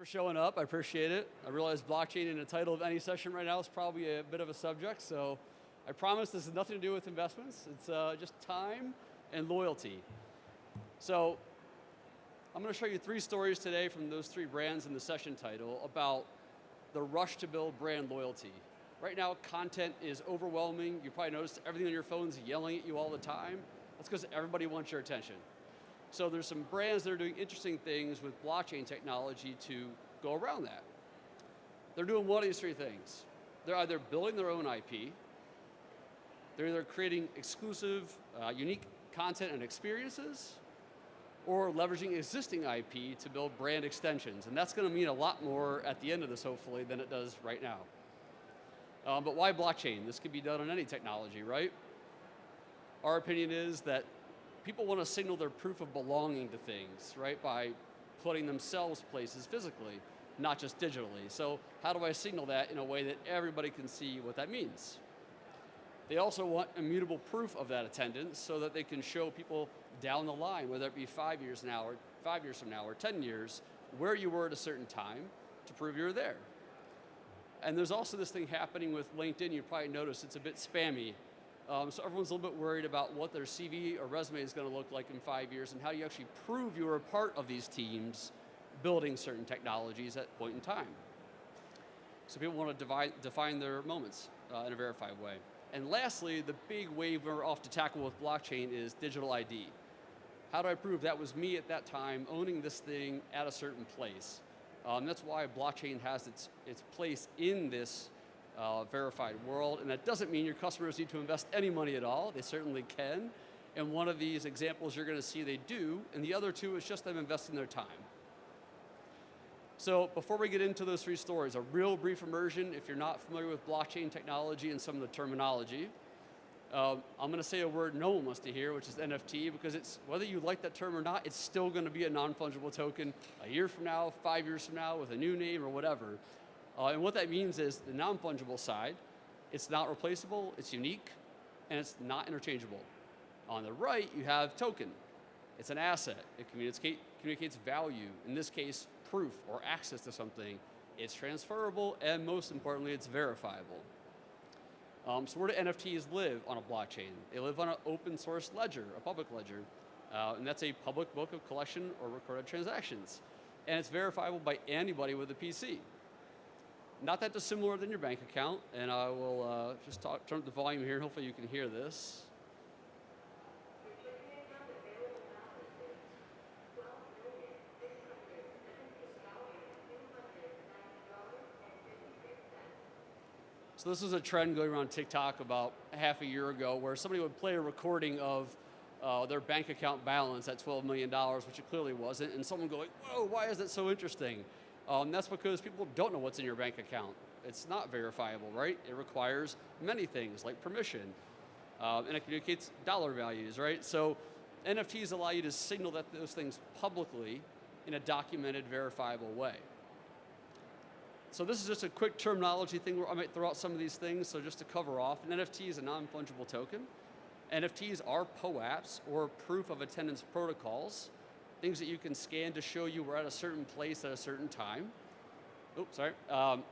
for showing up. I appreciate it. I realize blockchain in the title of any session right now is probably a bit of a subject, so I promise this has nothing to do with investments. It's just time and loyalty. So I'm going to show you 3 stories today from those 3 brands in the session title about the rush to build brand loyalty. Right now, content is overwhelming. You probably noticed everything on your phone's yelling at you all the time. That's because everybody wants your attention. So there's some brands that are doing interesting things with blockchain technology to go around that. They're doing one of these 3 things. They're either building their own IP, they're either creating exclusive, unique content and experiences, or leveraging existing IP to build brand extensions. And that's going to mean a lot more at the end of this, hopefully, than it does right now. But why blockchain? This could be done on any technology, right? Our opinion is that people want to signal their proof of belonging to things, right? By putting themselves places physically, not just digitally. So how do I signal that in a way that everybody can see what that means? They also want immutable proof of that attendance so that they can show people down the line, whether it be 5 years now or 5 years from now or 10 years, where you were at a certain time to prove you were there. And there's also this thing happening with LinkedIn. You've probably noticed it's a bit spammy. So everyone's a little bit worried about what their CV or resume is going to look like in 5 years and how you actually prove you were a part of these teams building certain technologies at a point in time. So people want to define their moments in a verified way. And lastly, the big wave we're off to tackle with blockchain is digital ID. How do I prove that was me at that time owning this thing at a certain place? That's why blockchain has its place in this verified world, and that doesn't mean your customers need to invest any money at all. They certainly can, and one of these examples you're going to see they do, and the other 2 is just them investing their time. So before we get into those 3 stories, a real brief immersion if you're not familiar with blockchain technology and some of the terminology. I'm going to say a word no one wants to hear, which is NFT, because it's, whether you like that term or not, it's still going to be a non-fungible token a year from now, 5 years from now, with a new name or whatever. And what that means is the non-fungible side, it's not replaceable, it's unique, and it's not interchangeable. On the right, you have token. It's an asset. It communicates value, in this case, proof or access to something. It's transferable, and most importantly, it's verifiable. So where do NFTs live on a blockchain? They live on an open source ledger, a public ledger, and that's a public book of collection or recorded transactions. And it's verifiable by anybody with a PC. Not that dissimilar than your bank account, and I will just turn up the volume here, and hopefully you can hear this. So this was a trend going around TikTok about half a year ago where somebody would play a recording of their bank account balance at $12 million, which it clearly wasn't, and someone would go like, whoa, why is that so interesting? That's because people don't know what's in your bank account. It's not verifiable, right? It requires many things like permission, and it communicates dollar values, right? So NFTs allow you to signal those things publicly in a documented, verifiable way. So this is just a quick terminology thing where I might throw out some of these things, so just to cover off. An NFT is a non-fungible token. NFTs are POAPs, or proof of attendance protocols, things that you can scan to show you we're at a certain place at a certain time. Oops, sorry.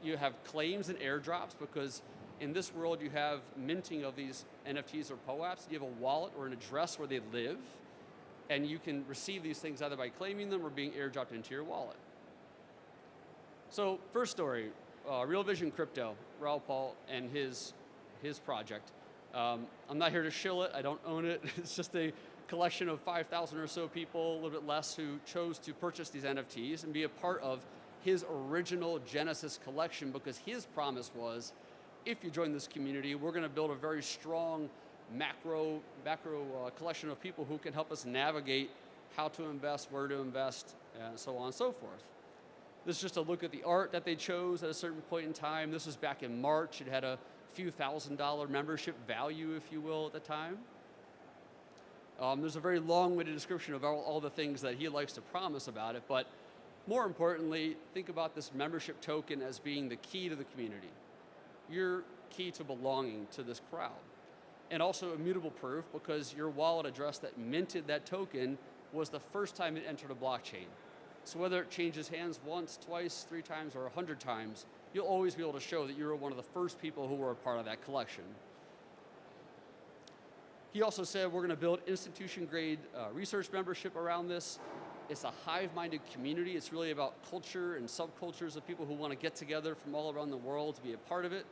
You have claims and airdrops, because in this world you have minting of these NFTs or POAPs. You have a wallet or an address where they live, and you can receive these things either by claiming them or being airdropped into your wallet. So first story, Real Vision Crypto, Raoul Pal and his project. I'm not here to shill it, I don't own it. It's just a collection of 5,000 or so people, a little bit less, who chose to purchase these NFTs and be a part of his original Genesis collection, because his promise was, if you join this community, we're going to build a very strong macro collection of people who can help us navigate how to invest, where to invest, and so on and so forth. This is just a look at the art that they chose at a certain point in time. This was back in March. It had a few $1,000 membership value, if you will, at the time. There's a very long-winded description of all the things that he likes to promise about it, but more importantly, think about this membership token as being the key to the community. You're key to belonging to this crowd. And also immutable proof, because your wallet address that minted that token was the first time it entered a blockchain. So whether it changes hands once, twice, 3 times, or 100 times, you'll always be able to show that you were one of the first people who were a part of that collection. He also said we're going to build institution-grade research membership around this. It's a hive-minded community. It's really about culture and subcultures of people who want to get together from all around the world to be a part of it.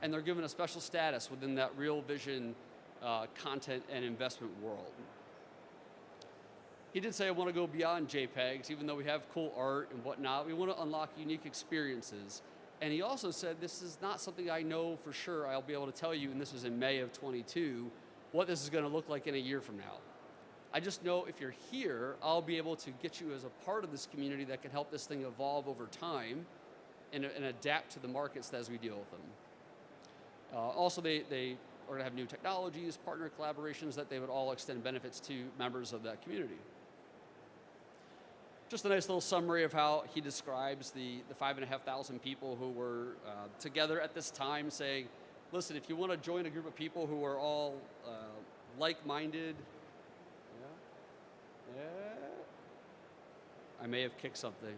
And they're given a special status within that Real Vision content and investment world. He did say I want to go beyond JPEGs, even though we have cool art and whatnot. We want to unlock unique experiences. And he also said this is not something I know for sure I'll be able to tell you, and this was in May of 22, what this is going to look like in a year from now. I just know if you're here, I'll be able to get you as a part of this community that can help this thing evolve over time and adapt to the markets as we deal with them. Also, they are going to have new technologies, partner collaborations that they would all extend benefits to members of that community. Just a nice little summary of how he describes the 5,500 people who were together at this time, saying, listen, if you want to join a group of people who are all like-minded, I may have kicked something.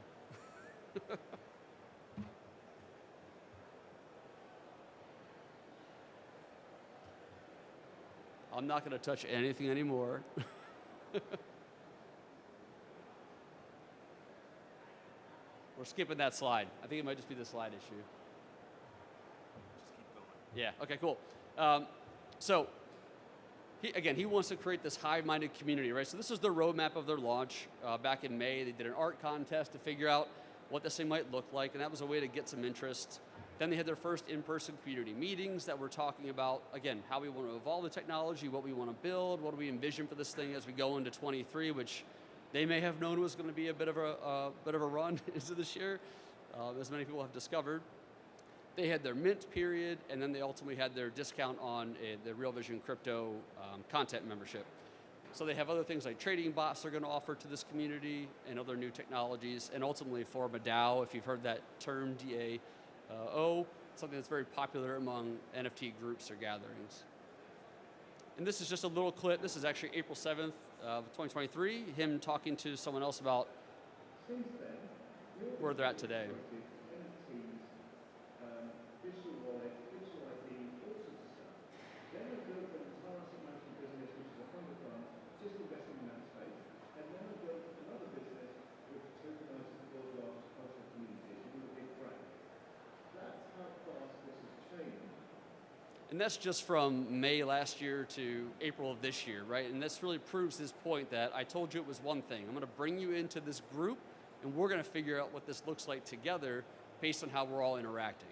I'm not going to touch anything anymore. We're skipping that slide. I think it might just be the slide issue. Just keep going. Yeah, okay, cool. So, he wants to create this hive-minded community, right? So this is the roadmap of their launch. Back in May, they did an art contest to figure out what this thing might look like, and that was a way to get some interest. Then they had their first in-person community meetings that were talking about, again, how we want to evolve the technology, what we want to build, what do we envision for this thing as we go into 23, which they may have known was going to be a bit of a run into this year, as many people have discovered. They had their mint period, and then they ultimately had their discount on the Real Vision crypto content membership. So they have other things like trading bots they're going to offer to this community and other new technologies, and ultimately form a DAO, if you've heard that term, DAO, something that's very popular among NFT groups or gatherings. And this is just a little clip. This is actually April 7th of 2023, him talking to someone else about where they're at today. And that's just from May last year to April of this year, right? And this really proves his point that I told you it was one thing. I'm going to bring you into this group, and we're going to figure out what this looks like together based on how we're all interacting.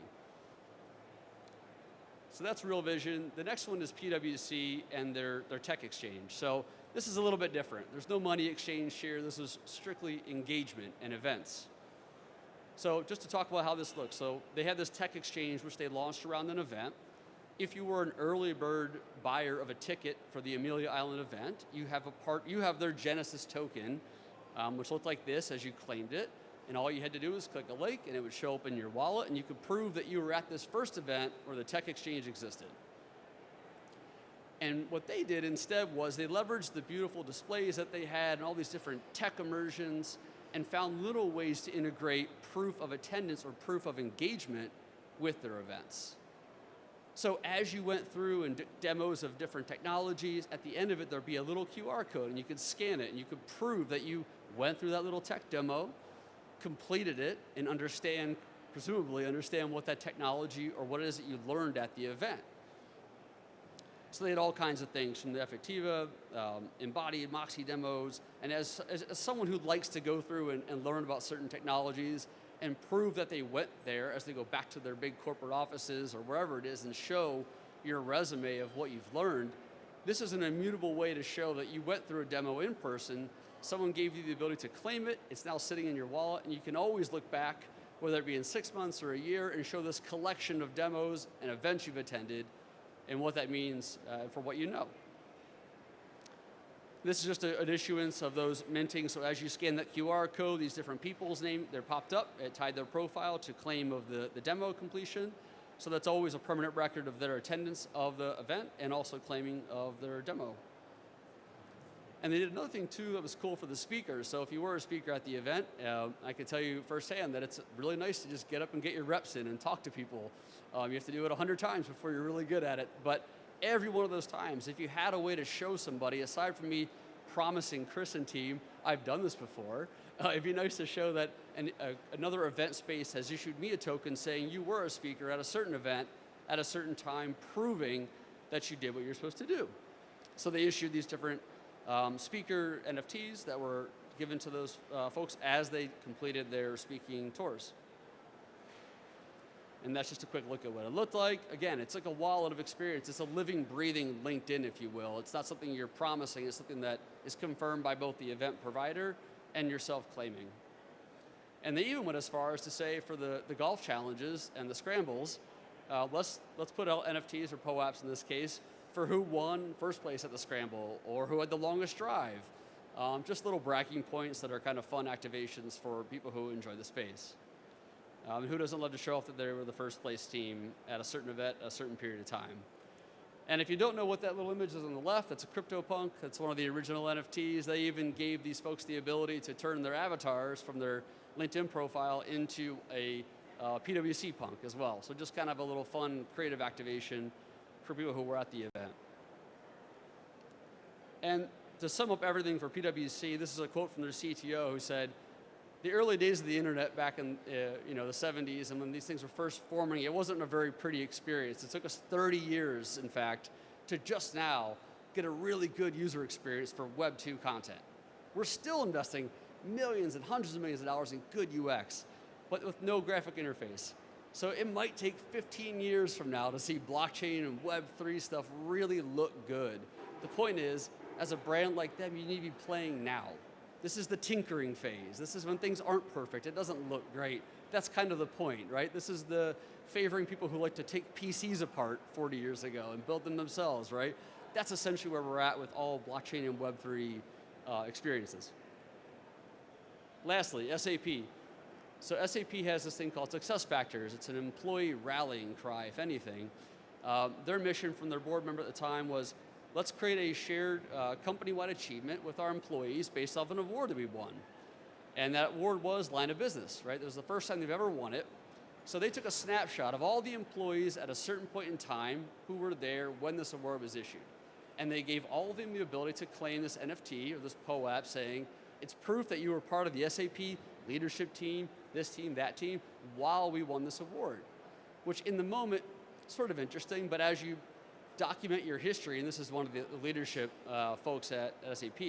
So that's Real Vision. The next one is PwC and their tech exchange. So this is a little bit different. There's no money exchange here. This is strictly engagement and events. So just to talk about how this looks. So they had this tech exchange, which they launched around an event. If you were an early bird buyer of a ticket for the Amelia Island event, you have their Genesis token, which looked like this as you claimed it, and all you had to do was click a link and it would show up in your wallet, and you could prove that you were at this first event where the tech exchange existed. And what they did instead was they leveraged the beautiful displays that they had and all these different tech immersions and found little ways to integrate proof of attendance or proof of engagement with their events. So as you went through and demos of different technologies, at the end of it, there'd be a little QR code and you could scan it and you could prove that you went through that little tech demo, completed it, and presumably understand what that technology or what it is that you learned at the event. So they had all kinds of things from the Effectiva, embodied Moxie demos, and as someone who likes to go through and learn about certain technologies, and prove that they went there as they go back to their big corporate offices or wherever it is and show your resume of what you've learned, this is an immutable way to show that you went through a demo in person, someone gave you the ability to claim it, it's now sitting in your wallet, and you can always look back, whether it be in 6 months or a year, and show this collection of demos and events you've attended and what that means for what you know. This is just an issuance of those minting, so as you scan that QR code, these different people's name, they're popped up, it tied their profile to claim of the demo completion. So that's always a permanent record of their attendance of the event and also claiming of their demo. And they did another thing too that was cool for the speakers. So if you were a speaker at the event, I can tell you firsthand that it's really nice to just get up and get your reps in and talk to people. You have to do it 100 times before you're really good at it. But every one of those times, if you had a way to show somebody, aside from me promising Chris and team, I've done this before, it'd be nice to show that another event space has issued me a token saying you were a speaker at a certain event at a certain time, proving that you did what you're supposed to do. So they issued these different speaker NFTs that were given to those folks as they completed their speaking tours. And that's just a quick look at what it looked like. Again, it's like a wallet of experience. It's a living, breathing LinkedIn, if you will. It's not something you're promising. It's something that is confirmed by both the event provider and yourself claiming. And they even went as far as to say for the golf challenges and the scrambles, let's put out NFTs or POAPs in this case for who won first place at the scramble or who had the longest drive. Just little bragging points that are kind of fun activations for people who enjoy the space. Who doesn't love to show off that they were the first place team at a certain event, a certain period of time? And if you don't know what that little image is on the left, that's a CryptoPunk. That's one of the original NFTs. They even gave these folks the ability to turn their avatars from their LinkedIn profile into a PWC punk as well. So just kind of a little fun, creative activation for people who were at the event. And to sum up everything for PWC, this is a quote from their CTO who said, the early days of the internet back in the 70s and when these things were first forming, it wasn't a very pretty experience. It took us 30 years, in fact, to just now get a really good user experience for Web 2 content. We're still investing millions and hundreds of millions of dollars in good UX, but with no graphic interface. So it might take 15 years from now to see blockchain and Web 3 stuff really look good. The point is, as a brand like them, you need to be playing now. This is the tinkering phase. This is when things aren't perfect. It doesn't look great. That's kind of the point, right? This is the favoring people who like to take PCs apart 40 years ago and build them themselves, right? That's essentially where we're at with all blockchain and Web3 experiences. Lastly, SAP. So SAP has this thing called Success Factors. It's an employee rallying cry, if anything. Their mission from their board member at the time was, let's create a shared company-wide achievement with our employees based off an award that we won. And that award was line of business, right? It was the first time they've ever won it. So they took a snapshot of all the employees at a certain point in time who were there when this award was issued. And they gave all of them the ability to claim this NFT or this POAP saying, it's proof that you were part of the SAP leadership team, this team, that team, while we won this award. Which in the moment, sort of interesting, but as you document your history, and this is one of the leadership folks at SAP,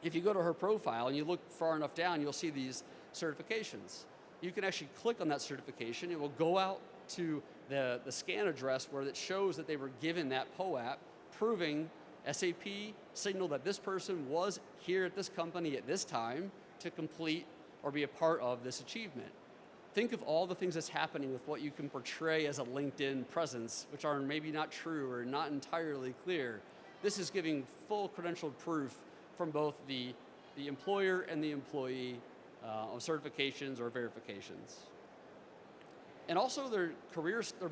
if you go to her profile and you look far enough down, you'll see these certifications. You can actually click on that certification. It will go out to the scan address where it shows that they were given that POAP, proving SAP signaled that this person was here at this company at this time to complete or be a part of this achievement. Think of all the things that's happening with what you can portray as a LinkedIn presence, which are maybe not true or not entirely clear. This is giving full credentialed proof from both the employer and the employee of certifications or verifications. And also they're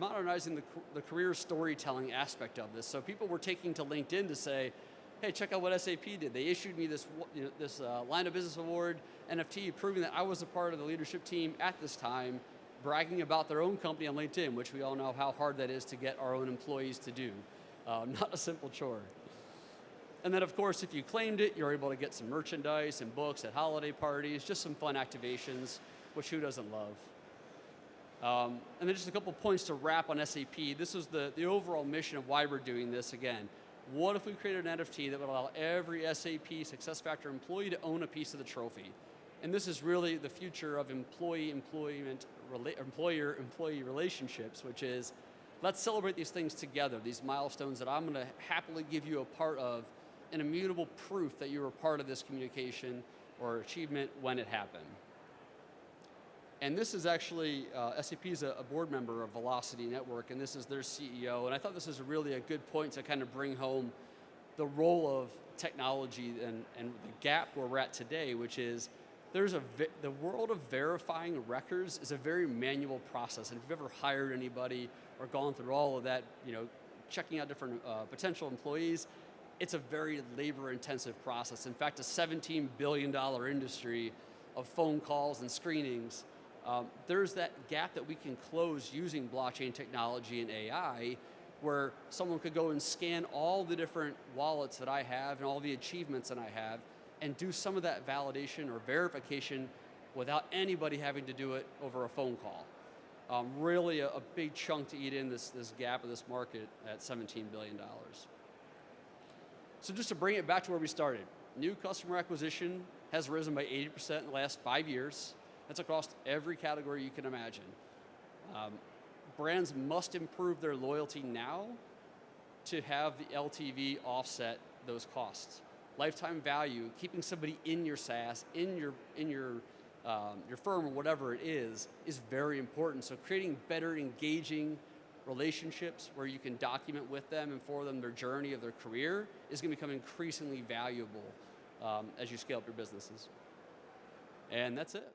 modernizing the career storytelling aspect of this. So people were taking to LinkedIn to say, hey, check out what SAP did. They issued me this line of business award NFT, proving that I was a part of the leadership team at this time, bragging about their own company on LinkedIn, which we all know how hard that is to get our own employees to do. Not a simple chore. And then of course, if you claimed it, you're able to get some merchandise and books at holiday parties, just some fun activations, which who doesn't love? And then just a couple points to wrap on SAP. This was the overall mission of why we're doing this again. What if we created an NFT that would allow every SAP SuccessFactors employee to own a piece of the trophy? And this is really the future of employer-employee relationships, which is, let's celebrate these things together, these milestones that I'm going to happily give you a part of, an immutable proof that you were part of this communication or achievement when it happened. And this is actually, SAP is a board member of Velocity Network, and this is their CEO. And I thought this is really a good point to kind of bring home the role of technology and the gap where we're at today, which is the world of verifying records is a very manual process. And if you've ever hired anybody or gone through all of that, checking out different potential employees, it's a very labor-intensive process. In fact, a $17 billion industry of phone calls and screenings. There's that gap that we can close using blockchain technology and AI, where someone could go and scan all the different wallets that I have and all the achievements that I have, and do some of that validation or verification without anybody having to do it over a phone call. Really a big chunk to eat in this gap of this market at $17 billion. So just to bring it back to where we started, new customer acquisition has risen by 80% in the last 5 years. That's across every category you can imagine. Brands must improve their loyalty now to have the LTV offset those costs. Lifetime value, keeping somebody in your SaaS, in your firm or whatever it is very important. So creating better engaging relationships where you can document with them and for them their journey of their career is going to become increasingly valuable as you scale up your businesses. And that's it.